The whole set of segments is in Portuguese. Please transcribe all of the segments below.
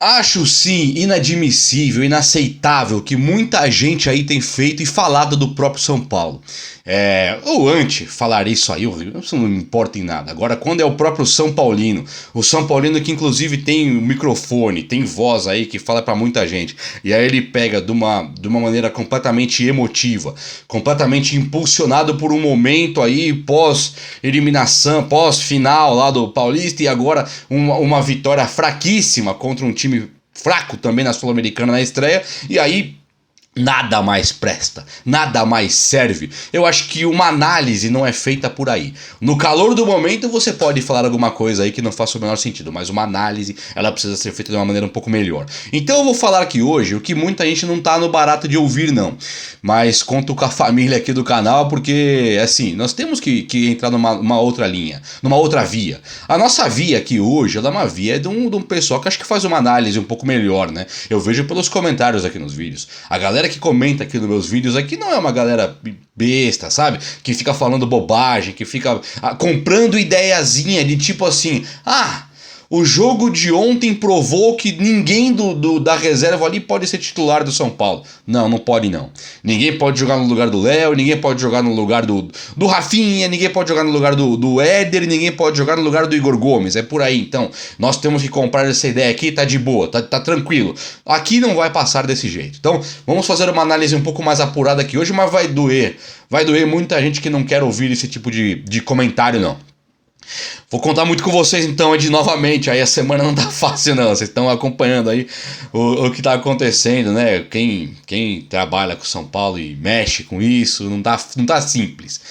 Acho sim inadmissível, inaceitável que muita gente aí tem feito e falado do próprio São Paulo. O Ante falar isso aí, isso não importa em nada. Agora, quando é o próprio São Paulino, o São Paulino que inclusive tem um microfone, tem voz aí que fala pra muita gente, e aí ele pega de uma maneira completamente emotiva, completamente impulsionado por um momento aí pós-eliminação, pós-final lá do Paulista, e agora uma vitória fraquíssima contra um time fraco também na Sul-Americana na estreia, e aí nada mais presta, nada mais serve. Eu acho que uma análise não é feita por aí. No calor do momento você pode falar alguma coisa aí que não faça o menor sentido, mas uma análise ela precisa ser feita de uma maneira um pouco melhor. Então eu vou falar aqui hoje o que muita gente não tá no barato de ouvir não, mas conto com a família aqui do canal porque assim, nós temos que entrar numa outra linha, numa outra via. A nossa via aqui hoje, ela é uma via de um pessoal que acho que faz uma análise um pouco melhor, né? Eu vejo pelos comentários aqui nos vídeos. A galera que comenta aqui nos meus vídeos aqui não é uma galera besta, sabe? Que fica falando bobagem, que fica comprando ideiazinha de tipo assim, o jogo de ontem provou que ninguém da reserva ali pode ser titular do São Paulo. Não pode não. Ninguém pode jogar no lugar do Léo, ninguém pode jogar no lugar do Rafinha, ninguém pode jogar no lugar do Éder, ninguém pode jogar no lugar do Igor Gomes. É por aí, então. Nós temos que comprar essa ideia aqui, tá de boa, tá tranquilo. Aqui não vai passar desse jeito. Então, vamos fazer uma análise um pouco mais apurada aqui hoje, mas vai doer. Vai doer muita gente que não quer ouvir esse tipo de comentário, não. Vou contar muito com vocês então de novamente, aí a semana não tá fácil não, vocês estão acompanhando aí o que tá acontecendo, né? Quem trabalha com São Paulo e mexe com isso, não tá simples.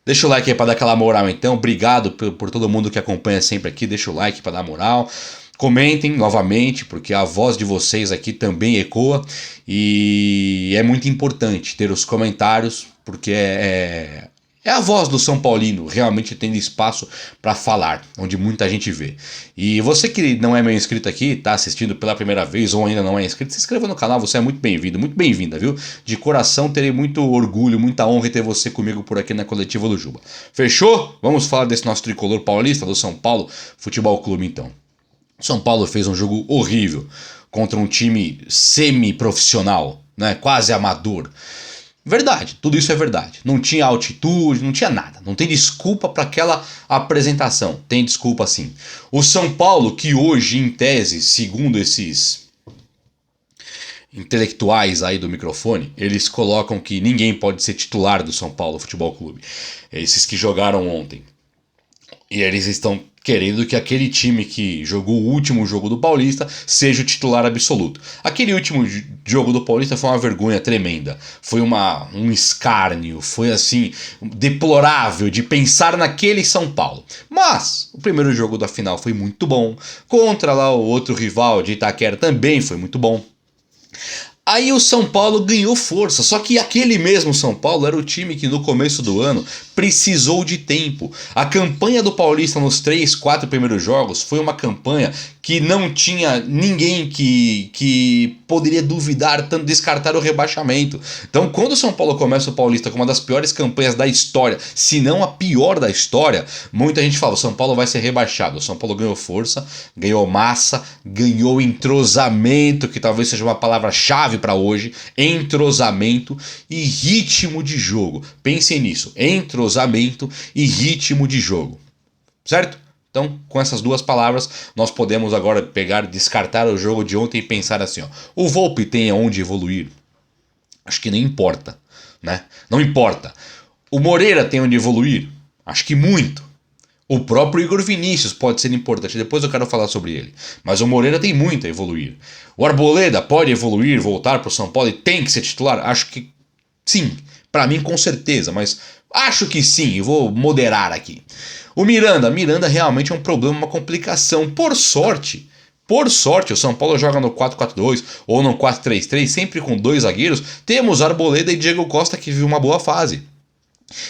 Deixa o like aí pra dar aquela moral então, obrigado por todo mundo que acompanha sempre aqui, deixa o like pra dar moral. Comentem novamente, porque a voz de vocês aqui também ecoa e é muito importante ter os comentários, porque é a voz do São Paulino realmente tendo espaço para falar, onde muita gente vê. E você que não é meu inscrito aqui, tá assistindo pela primeira vez ou ainda não é inscrito, se inscreva no canal, você é muito bem-vindo, muito bem-vinda, viu? De coração terei muito orgulho, muita honra em ter você comigo por aqui na Coletiva do Juba. Fechou? Vamos falar desse nosso tricolor paulista, do São Paulo Futebol Clube então. São Paulo fez um jogo horrível contra um time semi-profissional, né? Quase amador. Verdade, tudo isso é verdade. Não tinha altitude, não tinha nada. Não tem desculpa para aquela apresentação. Tem desculpa sim. O São Paulo, que hoje, em tese, segundo esses intelectuais aí do microfone, eles colocam que ninguém pode ser titular do São Paulo Futebol Clube. Esses que jogaram ontem. E eles estão querendo que aquele time que jogou o último jogo do Paulista seja o titular absoluto. Aquele último jogo do Paulista foi uma vergonha tremenda. Foi um escárnio, foi assim, deplorável de pensar naquele São Paulo. Mas o primeiro jogo da final foi muito bom. Contra lá o outro rival de Itaquera também foi muito bom. Aí o São Paulo ganhou força, só que aquele mesmo São Paulo era o time que no começo do ano precisou de tempo. A campanha do Paulista nos 3, 4 primeiros jogos foi uma campanha que não tinha ninguém que poderia duvidar, tanto descartar o rebaixamento. Então quando o São Paulo começa o Paulista com uma das piores campanhas da história, se não a pior da história, muita gente fala, o São Paulo vai ser rebaixado. O São Paulo ganhou força, ganhou massa, ganhou entrosamento, que talvez seja uma palavra-chave para hoje, entrosamento e ritmo de jogo. Pensem nisso, entrosamento e ritmo de jogo, certo? Então, com essas duas palavras, nós podemos agora pegar, descartar o jogo de ontem e pensar assim, ó, o Volpi tem aonde evoluir? Acho que nem importa, né? Não importa. O Moreira tem onde evoluir? Acho que muito. O próprio Igor Vinícius pode ser importante, depois eu quero falar sobre ele. Mas o Moreira tem muito a evoluir. O Arboleda pode evoluir, voltar para o São Paulo e tem que ser titular? Acho que sim, para mim com certeza, mas acho que sim, e vou moderar aqui. O Miranda realmente é um problema, uma complicação. Por sorte, o São Paulo joga no 4-4-2 ou no 4-3-3, sempre com dois zagueiros. Temos Arboleda e Diego Costa que vive uma boa fase.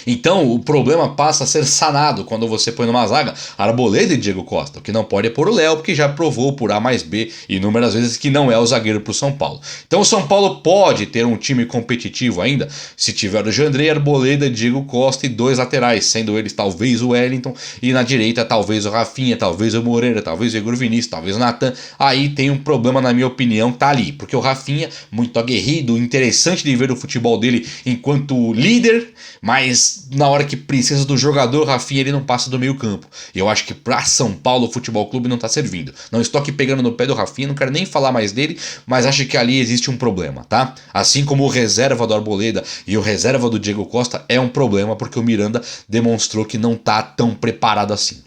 Então o problema passa a ser sanado quando você põe numa zaga Arboleda e Diego Costa. O que não pode é pôr o Léo, porque já provou por A mais B inúmeras vezes que não é o zagueiro para o São Paulo. Então o São Paulo pode ter um time competitivo ainda se tiver o Jandrei, Arboleda, Diego Costa e 2 laterais, sendo eles talvez o Wellington e na direita talvez o Rafinha, talvez o Moreira, talvez o Igor Vinícius, talvez o Natan. Aí tem um problema, na minha opinião, que tá ali, porque o Rafinha, muito aguerrido, interessante de ver o futebol dele enquanto líder, mas na hora que precisa do jogador, Rafinha, ele não passa do meio campo. E eu acho que pra São Paulo o Futebol Clube não tá servindo. Não estou aqui pegando no pé do Rafinha, não quero nem falar mais dele, mas acho que ali existe um problema, tá? Assim como o reserva do Arboleda e o reserva do Diego Costa é um problema, porque o Miranda demonstrou que não tá tão preparado assim.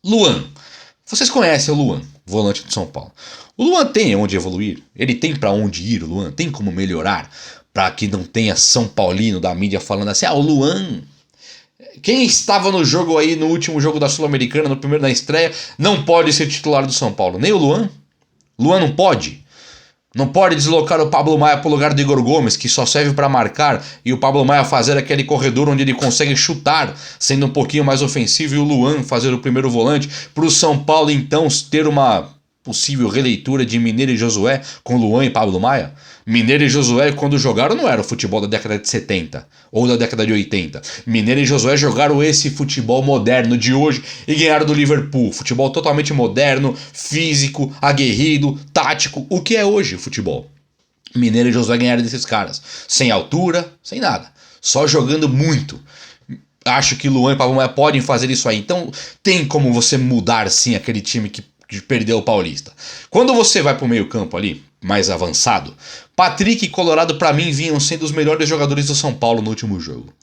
Luan. Vocês conhecem o Luan, volante do São Paulo. O Luan tem onde evoluir? Ele tem pra onde ir, o Luan? Tem como melhorar? Para que não tenha São Paulino da mídia falando assim, o Luan... Quem estava no jogo aí, no último jogo da Sul-Americana, no primeiro da estreia, não pode ser titular do São Paulo. Nem o Luan. Luan não pode. Não pode deslocar o Pablo Maia para o lugar do Igor Gomes, que só serve para marcar, e o Pablo Maia fazer aquele corredor onde ele consegue chutar, sendo um pouquinho mais ofensivo, e o Luan fazer o primeiro volante, para o São Paulo então ter uma possível releitura de Mineiro e Josué com Luan e Pablo Maia. Mineiro e Josué, quando jogaram, não era o futebol da década de 70 ou da década de 80. Mineiro e Josué jogaram esse futebol moderno de hoje e ganharam do Liverpool. Futebol totalmente moderno, físico, aguerrido, tático. O que é hoje o futebol? Mineiro e Josué ganharam desses caras. Sem altura, sem nada. Só jogando muito. Acho que Luan e Pablo Maia podem fazer isso aí. Então tem como você mudar sim aquele time que perdeu o Paulista. Quando você vai pro meio campo ali, mais avançado, Patrick e Colorado pra mim vinham sendo os melhores jogadores do São Paulo no último jogo.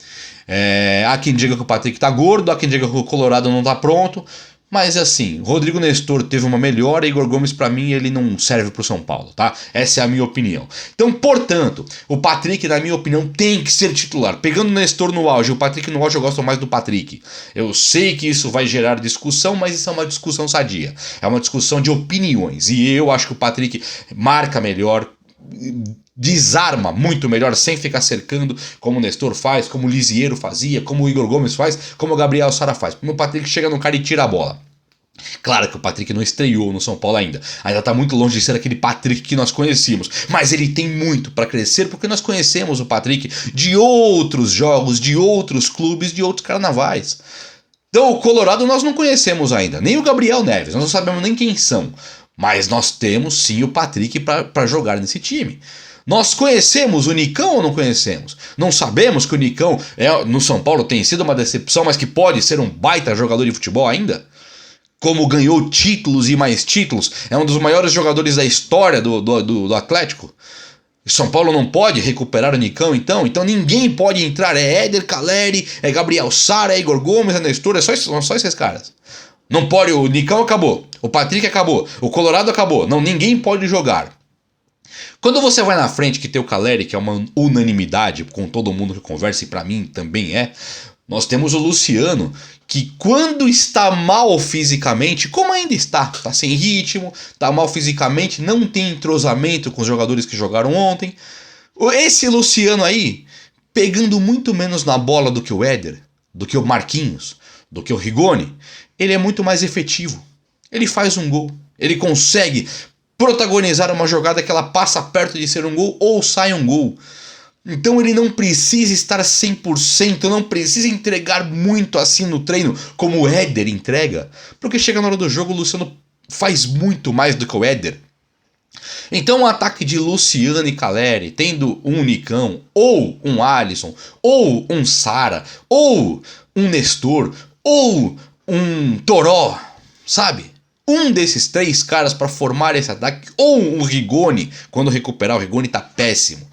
Há quem diga que o Patrick tá gordo, há quem diga que o Colorado não tá pronto, mas assim, Rodrigo Nestor teve uma melhora, Igor Gomes pra mim ele não serve pro São Paulo, tá? Essa é a minha opinião. Então, portanto, o Patrick, na minha opinião, tem que ser titular. Pegando o Nestor no auge, o Patrick no auge, eu gosto mais do Patrick. Eu sei que isso vai gerar discussão, mas isso é uma discussão sadia. É uma discussão de opiniões. E eu acho que o Patrick marca melhor, desarma muito melhor sem ficar cercando, como o Nestor faz, como o Lisiero fazia, como o Igor Gomes faz, como o Gabriel Sara faz. O Patrick chega no cara e tira a bola. Claro que o Patrick não estreou no São Paulo ainda tá muito longe de ser aquele Patrick que nós conhecíamos, mas ele tem muito para crescer, porque nós conhecemos o Patrick de outros jogos, de outros clubes, de outros carnavais. Então o Colorado nós não conhecemos ainda, nem o Gabriel Neves, nós não sabemos nem quem são, mas nós temos sim o Patrick para jogar nesse time. Nós conhecemos o Nicão ou não conhecemos? Não sabemos que o Nicão no São Paulo tem sido uma decepção, mas que pode ser um baita jogador de futebol ainda? Como ganhou títulos e mais títulos, é um dos maiores jogadores da história do Atlético. São Paulo não pode recuperar o Nicão então? Então ninguém pode entrar, é Éder Caleri, é Gabriel Sara, é Igor Gomes, é Nestor, são só esses caras. Não pode, o Nicão acabou, o Patrick acabou, o Colorado acabou, não, ninguém pode jogar. Quando você vai na frente que tem o Caleri, que é uma unanimidade com todo mundo que conversa, e pra mim também nós temos o Luciano, que quando está mal fisicamente, como ainda está sem ritmo, está mal fisicamente, não tem entrosamento com os jogadores que jogaram ontem. Esse Luciano aí, pegando muito menos na bola do que o Éder, do que o Marquinhos, do que o Rigoni, ele é muito mais efetivo. Ele faz um gol, ele consegue protagonizar uma jogada que ela passa perto de ser um gol ou sai um gol. Então ele não precisa estar 100%, não precisa entregar muito assim no treino como o Éder entrega, porque chega na hora do jogo o Luciano faz muito mais do que o Éder. Então o ataque de Luciano e Caleri, tendo um Nicão, ou um Alisson, ou um Sara, ou um Nestor, ou um Toró, sabe? Um desses três caras para formar esse ataque, ou um Rigoni, quando recuperar, o Rigoni tá péssimo,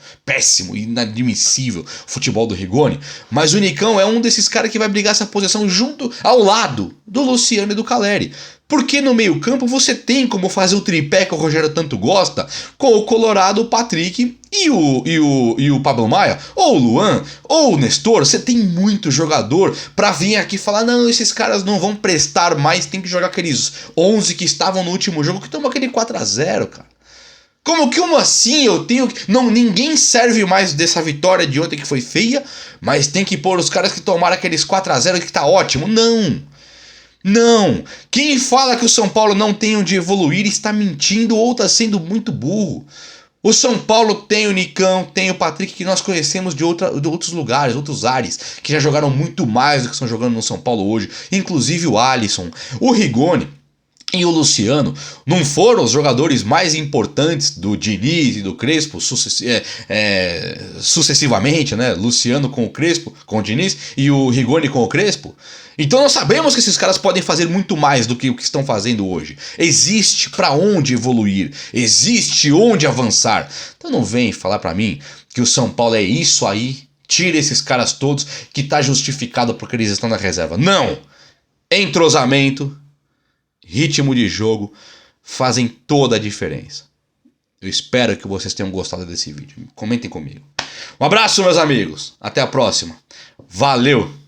inadmissível o futebol do Rigoni, mas o Nicão é um desses caras que vai brigar essa posição junto ao lado do Luciano e do Caleri. Porque no meio campo você tem como fazer o tripé que o Rogério tanto gosta, com o Colorado, o Patrick e o Pablo Maia, ou o Luan, ou o Nestor. Você tem muito jogador pra vir aqui falar, não, esses caras não vão prestar mais, tem que jogar aqueles 11 que estavam no último jogo, que tomou aquele 4-0, cara. Como assim eu tenho que... Não, ninguém serve mais dessa vitória de ontem que foi feia, mas tem que pôr os caras que tomaram aqueles 4-0 que tá ótimo. Não. Não. Quem fala que o São Paulo não tem onde evoluir está mentindo ou está sendo muito burro. O São Paulo tem o Nicão, tem o Patrick, que nós conhecemos de outros lugares, outros ares, que já jogaram muito mais do que estão jogando no São Paulo hoje, inclusive o Alisson, o Rigoni e o Luciano. Não foram os jogadores mais importantes do Diniz e do Crespo sucessivamente, né? Luciano com o Crespo, com o Diniz, e o Rigoni com o Crespo. Então nós sabemos que esses caras podem fazer muito mais do que o que estão fazendo hoje. Existe para onde evoluir, existe onde avançar. Então não vem falar para mim que o São Paulo é isso aí, tira esses caras todos que tá justificado porque eles estão na reserva. Não! Entrosamento, ritmo de jogo fazem toda a diferença. Eu espero que vocês tenham gostado desse vídeo. Comentem comigo. Um abraço, meus amigos. Até a próxima. Valeu!